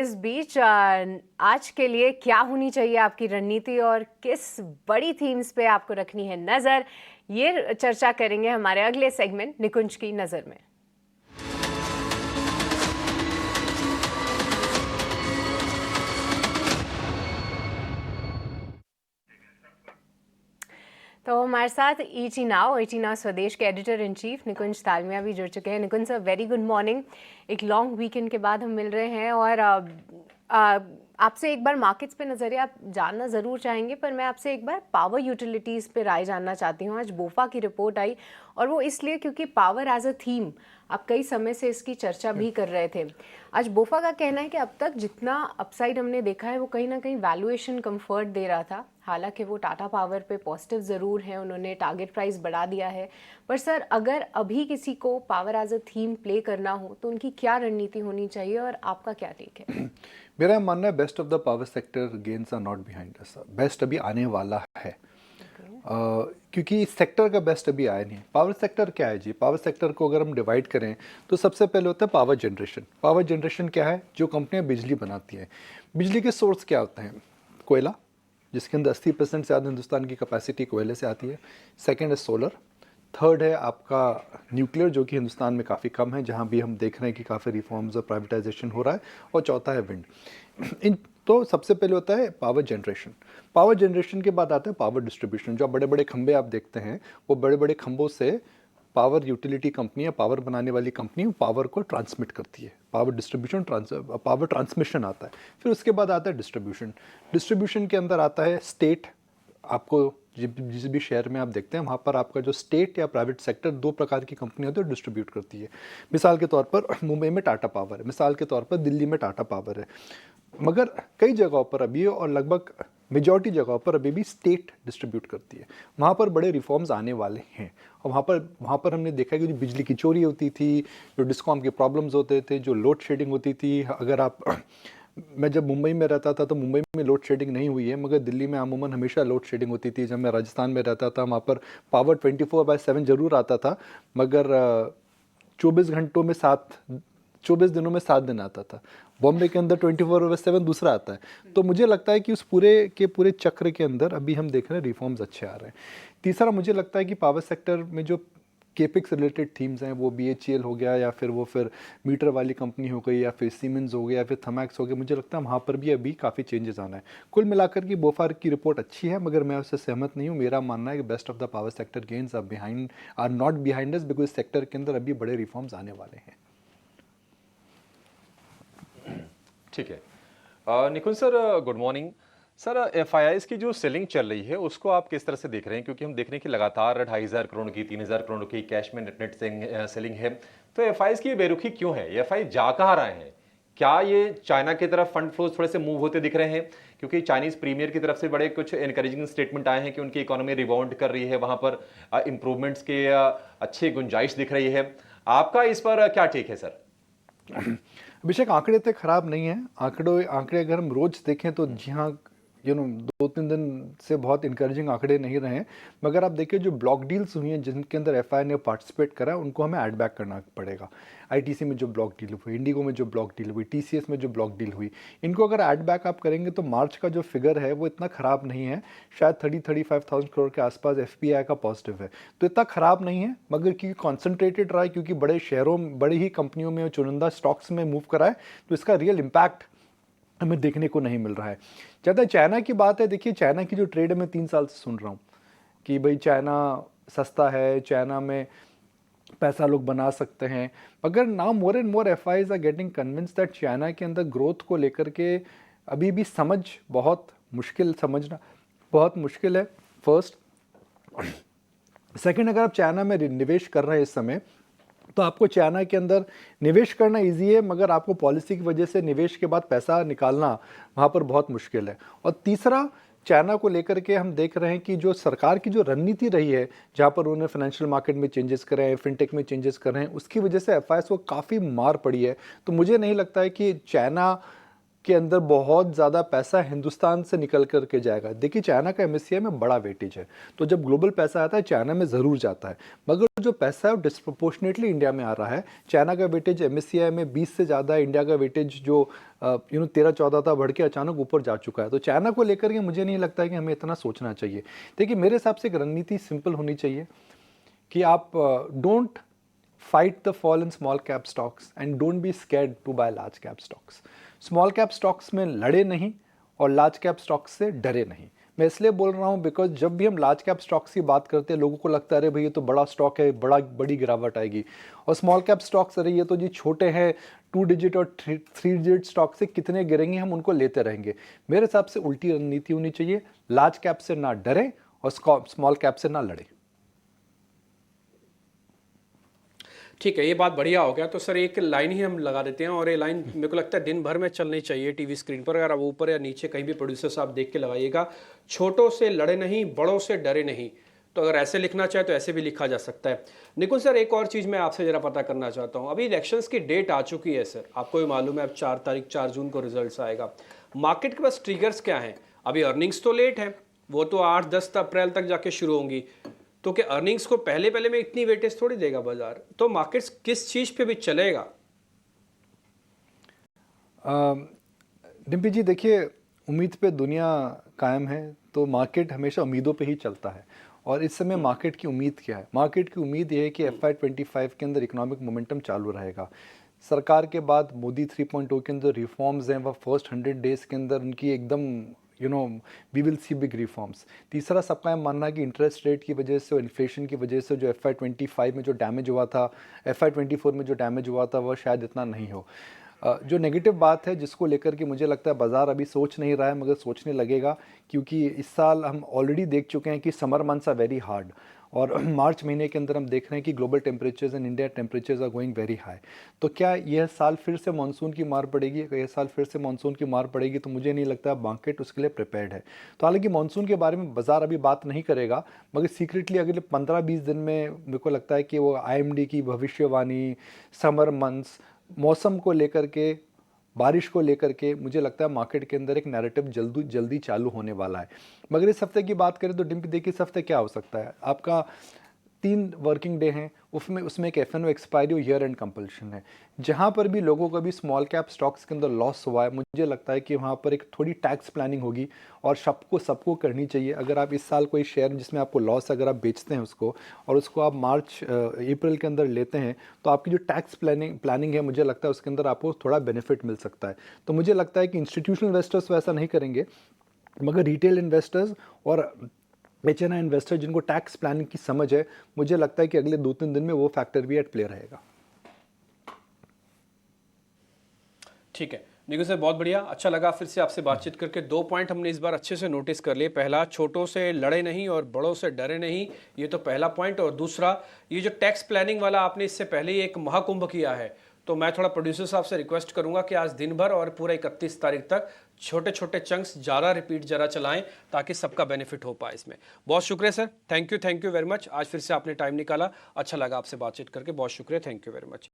इस बीच आज के लिए क्या होनी चाहिए आपकी रणनीति और किस बड़ी थीम्स पे आपको रखनी है नज़र, ये चर्चा करेंगे हमारे अगले सेगमेंट निकुंज की नज़र में। तो हमारे साथ ईटी नाउ स्वदेश के एडिटर इन चीफ निकुंज तालमिया भी जुड़ चुके हैं। निकुंज सर, वेरी गुड मॉर्निंग। एक लॉन्ग वीकेंड के बाद हम मिल रहे हैं और आपसे एक बार मार्केट्स पे नज़रिया आप जानना ज़रूर चाहेंगे, पर मैं आपसे एक बार पावर यूटिलिटीज़ पे राय जानना चाहती हूँ। आज बोफा की रिपोर्ट आई और वो इसलिए क्योंकि पावर एज अ थीम आप कई समय से इसकी चर्चा भी कर रहे थे। आज बोफा का कहना है कि अब तक जितना अपसाइड हमने देखा है वो कहीं ना कहीं वैल्यूएशन कंफर्ट दे रहा था। हालांकि वो टाटा पावर पे पॉजिटिव ज़रूर है, उन्होंने टारगेट प्राइस बढ़ा दिया है। पर सर, अगर अभी किसी को power as a theme play करना हो तो उनकी क्या रणनीति होनी चाहिए और आपका क्या टेक है? मेरा मानना है best of the power sector gains are not behind us. Best अभी आने वाला है। क्योंकि इस सेक्टर का बेस्ट अभी आया नहीं। पावर सेक्टर क्या है जी? पावर सेक्टर को अगर हम डिवाइड करें तो सबसे पहले होता है पावर जनरेशन। पावर जनरेशन क्या है? जो कंपनियां बिजली बनाती हैं। बिजली के सोर्स क्या होते हैं? कोयला, जिसके अंदर 80% से ज़्यादा हिंदुस्तान की कैपेसिटी कोयले से आती है। सेकेंड है सोलर। थर्ड है आपका न्यूक्लियर, जो कि हिंदुस्तान में काफ़ी कम है, जहाँ भी हम देख रहे हैं कि काफ़ी रिफॉर्म्स और प्राइवेटाइजेशन हो रहा है। और चौथा है विंड। इन तो सबसे पहले होता है पावर जनरेशन। पावर जनरेशन के बाद आता है पावर डिस्ट्रीब्यूशन। जो बड़े बड़े खंभे आप देखते हैं, वो बड़े बड़े खंभों से पावर यूटिलिटी कंपनी या पावर बनाने वाली कंपनी पावर को ट्रांसमिट करती है। पावर डिस्ट्रीब्यूशन, पावर ट्रांसमिशन आता है। फिर उसके बाद आता है डिस्ट्रीब्यूशन। डिस्ट्रीब्यूशन के अंदर आता है स्टेट। आपको जिस भी शहर में आप देखते हैं, वहाँ पर आपका जो स्टेट या प्राइवेट सेक्टर, दो प्रकार की कंपनी होती है, डिस्ट्रीब्यूट करती है। मिसाल के तौर पर मुंबई में टाटा पावर है, मिसाल के तौर पर दिल्ली में टाटा पावर है। मगर कई जगहों पर अभी, और लगभग मेजॉरिटी जगहों पर अभी भी स्टेट डिस्ट्रीब्यूट करती है। वहाँ पर बड़े रिफॉर्म्स आने वाले हैं। और वहाँ पर हमने देखा कि जो बिजली की चोरी होती थी, जो डिस्कॉम के प्रॉब्लम्स होते थे, जो लोड शेडिंग होती थी, अगर आप मैं जब मुंबई में रहता था तो मुंबई में लोड शेडिंग नहीं हुई है, मगर दिल्ली में अमूमन हमेशा लोड शेडिंग होती थी। जब मैं राजस्थान में रहता था, वहाँ पर पावर 24/7 जरूर आता था, मगर 24 दिनों में 7 दिन आता था। बॉम्बे के अंदर 24/7 दूसरा आता है। तो मुझे लगता है कि उस पूरे चक्र के अंदर अभी हम देख रहे हैं रिफॉर्म्स अच्छे आ रहे हैं। तीसरा, मुझे लगता है कि पावर सेक्टर में जो केपिक्स रिलेटेड थीम्स हैं, वो BHEL हो गया, या फिर मीटर वाली कंपनी हो गई, या फिर सीमेंस हो गया, या फिर थमैक्स हो गया, मुझे लगता है वहाँ पर भी अभी काफ़ी चेंजेस आना है। कुल मिलाकर की बोफार की रिपोर्ट अच्छी है, मगर मैं उससे सहमत नहीं हूँ। मेरा मानना है कि best of the power sector gains are not behind us, because sector के अंदर अभी बड़े रिफॉर्म्स आने वाले हैं। ठीक है। Nikunj sir, good morning sir. FIIs की जो सेलिंग चल रही है उसको आप किस तरह से देख रहे हैं? क्योंकि हम देख रहे हैं कि लगातार 2,500 करोड़ की, 3,000 करोड़ की कैश में नेट सेलिंग है। तो एफआईआईज की बेरुखी क्यों है? एफआई जा कहाँ रहे हैं? क्या ये चाइना की तरफ फंड फ्लोज थोड़े से मूव होते दिख रहे हैं? क्योंकि चाइनीज प्रीमियर की तरफ से बड़े कुछ एनकरेजिंग स्टेटमेंट आए हैं कि उनकी इकोनॉमी रिबाउंड कर रही है, वहां पर इंप्रूवमेंट्स के अच्छी गुंजाइश दिख रही है। आपका इस पर क्या टेक है सर? अभिषेक, आंकड़े तो खराब नहीं है। आंकड़े अगर हम रोज देखें तो जी हाँ, 2-3 दिन से बहुत इंकरेजिंग आंकड़े नहीं रहे हैं। मगर आप देखिए, जो ब्लॉक डील्स हुई हैं जिनके अंदर एफआई ने पार्टिसिपेट करा, उनको हमें ऐड बैक करना पड़ेगा। आईटीसी में जो ब्लॉक डील हुई, इंडिगो में जो ब्लॉक डील हुई, टीसीएस में जो ब्लॉक डील हुई, इनको अगर ऐड बैक आप करेंगे तो मार्च का जो फिगर है वो इतना खराब नहीं है। शायद 30-35,000 करोड़ के आसपास एफपीआई का पॉजिटिव है, तो इतना खराब नहीं है। मगर क्योंकि कॉन्सेंट्रेटेड रहा है, क्योंकि बड़े शहरों, बड़ी ही कंपनियों में, चुनिंदा स्टॉक्स में मूव करा है, तो इसका रियल इम्पैक्ट हमें देखने को नहीं मिल रहा है। जहाँ चाइना की बात है, देखिए चाइना की जो ट्रेड है, मैं 3 साल से सुन रहा हूँ कि भाई चाइना सस्ता है, चाइना में पैसा लोग बना सकते हैं। मगर now more and more FIs are getting convince that China के अंदर ग्रोथ को लेकर के अभी भी समझना बहुत मुश्किल है। फर्स्ट। सेकंड, अगर आप चाइना में निवेश कर रहे हैं इस समय, तो आपको चाइना के अंदर निवेश करना इजी है, मगर आपको पॉलिसी की वजह से निवेश के बाद पैसा निकालना वहाँ पर बहुत मुश्किल है। और तीसरा, चाइना को लेकर के हम देख रहे हैं कि जो सरकार की जो रणनीति रही है, जहाँ पर उन्होंने फाइनेंशियल मार्केट में चेंजेस करे हैं, फिनटेक में चेंजेस कर रहे हैं, उसकी वजह से एफआईएस को काफ़ी मार पड़ी है। तो मुझे नहीं लगता है कि चाइना के अंदर बहुत ज़्यादा पैसा हिंदुस्तान से निकल कर के जाएगा। देखिए चाइना का एमएससीआई में बड़ा वेटेज है, तो जब ग्लोबल पैसा आता है चाइना में ज़रूर जाता है, मगर जो पैसा है वो डिस्प्रोपोर्शनेटली इंडिया में आ रहा है। चाइना का वेटेज एमएससीआई में 20 से ज़्यादा है, इंडिया का वेटेज जो 13-14 था बढ़ के अचानक ऊपर जा चुका है। तो चाइना को लेकर के मुझे नहीं लगता है कि हमें इतना सोचना चाहिए। देखिए मेरे हिसाब से एक रणनीति सिंपल होनी चाहिए कि आप don't fight the fall in small cap stocks and don't be scared to buy large cap stocks. Small cap stocks में लड़े नहीं और large cap stocks से डरे नहीं। मैं इसलिए बोल रहा हूँ बिकॉज जब भी हम लार्ज कैप स्टॉक्स की बात करते हैं लोगों को लगता है अरे भाई ये तो बड़ा स्टॉक है, बड़ी गिरावट आएगी, और स्मॉल कैप स्टॉक्स अरे ये तो जी छोटे हैं, 2 डिजिट और 3 डिजिट स्टॉक से कितने गिरेंगे, हम उनको लेते रहेंगे। मेरे हिसाब से उल्टी रणनीति होनी चाहिए, लार्ज कैप से ना डरें और स्मॉल कैप से ना लड़ें। ठीक है, ये बात बढ़िया हो गया। तो सर एक लाइन ही हम लगा देते हैं और ये लाइन मेरे को लगता है दिन भर में चलनी चाहिए टीवी स्क्रीन पर। अगर आप ऊपर या नीचे कहीं भी प्रोड्यूसर साहब देख के लगाइएगा, छोटों से लड़े नहीं, बड़ों से डरे नहीं। तो अगर ऐसे लिखना चाहे तो ऐसे भी लिखा जा सकता है। निकुंज सर एक और चीज़ मैं आपसे ज़रा पता करना चाहता हूँ, अभी इलेक्शंस की डेट आ चुकी है सर, आपको भी मालूम है अब 4 जून को रिजल्ट आएगा। मार्केट के पास ट्रिगर्स क्या हैं? अभी अर्निंग्स तो लेट है, वो तो 8-10 अप्रैल तक जाके शुरू होंगी, तो क्या अर्निंग्स को पहले में इतनी वेटेज थोड़ी देगा बाजार? तो मार्केट्स किस चीज पे भी चलेगा? डिम्पी जी देखिए, उम्मीद पे दुनिया कायम है, तो मार्केट हमेशा उम्मीदों पे ही चलता है। और इस समय मार्केट की उम्मीद क्या है? मार्केट की उम्मीद ये है कि FY25 के अंदर इकोनॉमिक मोमेंटम चालू रहेगा। सरकार के बाद मोदी 3.0 के अंदर रिफॉर्म्स हैं, वह फर्स्ट 100 डेज के अंदर उनकी एकदम we will see big reforms. तीसरा सबका मानना है कि इंटरेस्ट रेट की वजह से और इन्फ्लेशन की वजह से जो FY25 में जो डैमेज हुआ था, FY24 में जो डैमेज हुआ था, वह शायद इतना नहीं हो। जो नेगेटिव बात है जिसको लेकर के मुझे लगता है बाज़ार अभी सोच नहीं रहा है, मगर सोचने लगेगा, क्योंकि इस साल हम ऑलरेडी देख चुके हैं कि summer months are very hard, और मार्च महीने के अंदर हम देख रहे हैं कि global temperatures and India temperatures are going very high. तो क्या यह साल फिर से मानसून की मार पड़ेगी? अगर यह साल फिर से मानसून की मार पड़ेगी तो मुझे नहीं लगता मार्केट उसके लिए प्रिपेयर्ड है। तो हालांकि मानसून के बारे में बाजार अभी बात नहीं करेगा, मगर सीक्रेटली अगले 15-20 दिन में मेरे को लगता है कि वो IMD की भविष्यवाणी, समर मंथ्स, मौसम को लेकर के, बारिश को लेकर के, मुझे लगता है मार्केट के अंदर एक नैरेटिव जल्दी चालू होने वाला है। मगर इस हफ्ते की बात करें तो डिम्पी देखिए इस हफ्ते क्या हो सकता है, आपका 3 वर्किंग डे हैं, उसमें एक FNO एक्सपायरी और ईयर एंड कंपल्शन है। जहाँ पर भी लोगों का भी स्मॉल कैप स्टॉक्स के अंदर लॉस हुआ है, मुझे लगता है कि वहाँ पर एक थोड़ी टैक्स प्लानिंग होगी और सबको करनी चाहिए। अगर आप इस साल कोई शेयर जिसमें आपको लॉस अगर आप बेचते हैं उसको, और उसको आप अप्रैल के अंदर लेते हैं, तो आपकी जो टैक्स प्लानिंग है, मुझे लगता है उसके अंदर आपको थोड़ा बेनिफिट मिल सकता है। तो मुझे लगता है कि इंस्टीट्यूशनल इन्वेस्टर्स वैसा नहीं करेंगे, मगर रिटेल इन्वेस्टर्स और HNI इन्वेस्टर जिनको टैक्स प्लानिंग की समझ है, मुझे लगता है कि अगले 2-3 दिन में वो फैक्टर भी एट प्ले रहेगा। ठीक है निकुंज सर, बहुत बढ़िया, अच्छा लगा फिर से आपसे बातचीत करके। 2 पॉइंट हमने इस बार अच्छे से नोटिस कर लिए। पहला, छोटों से लड़े नहीं और बड़ों से डरे नहीं, ये तो पहला पॉइंट। और दूसरा, ये जो टैक्स प्लानिंग वाला आपने इससे पहले ही एक महाकुंभ किया है, तो मैं थोड़ा प्रोड्यूसर साहब से रिक्वेस्ट करूंगा कि आज दिन भर और पूरा 31 तारीख तक छोटे छोटे चंक्स ज़्यादा रिपीट जरा चलाएं, ताकि सबका बेनिफिट हो पाए इसमें। बहुत शुक्रिया sir, thank you very much. आज फिर से आपने टाइम निकाला, अच्छा लगा आपसे बातचीत करके, बहुत शुक्रिया, थैंक यू वेरी मच।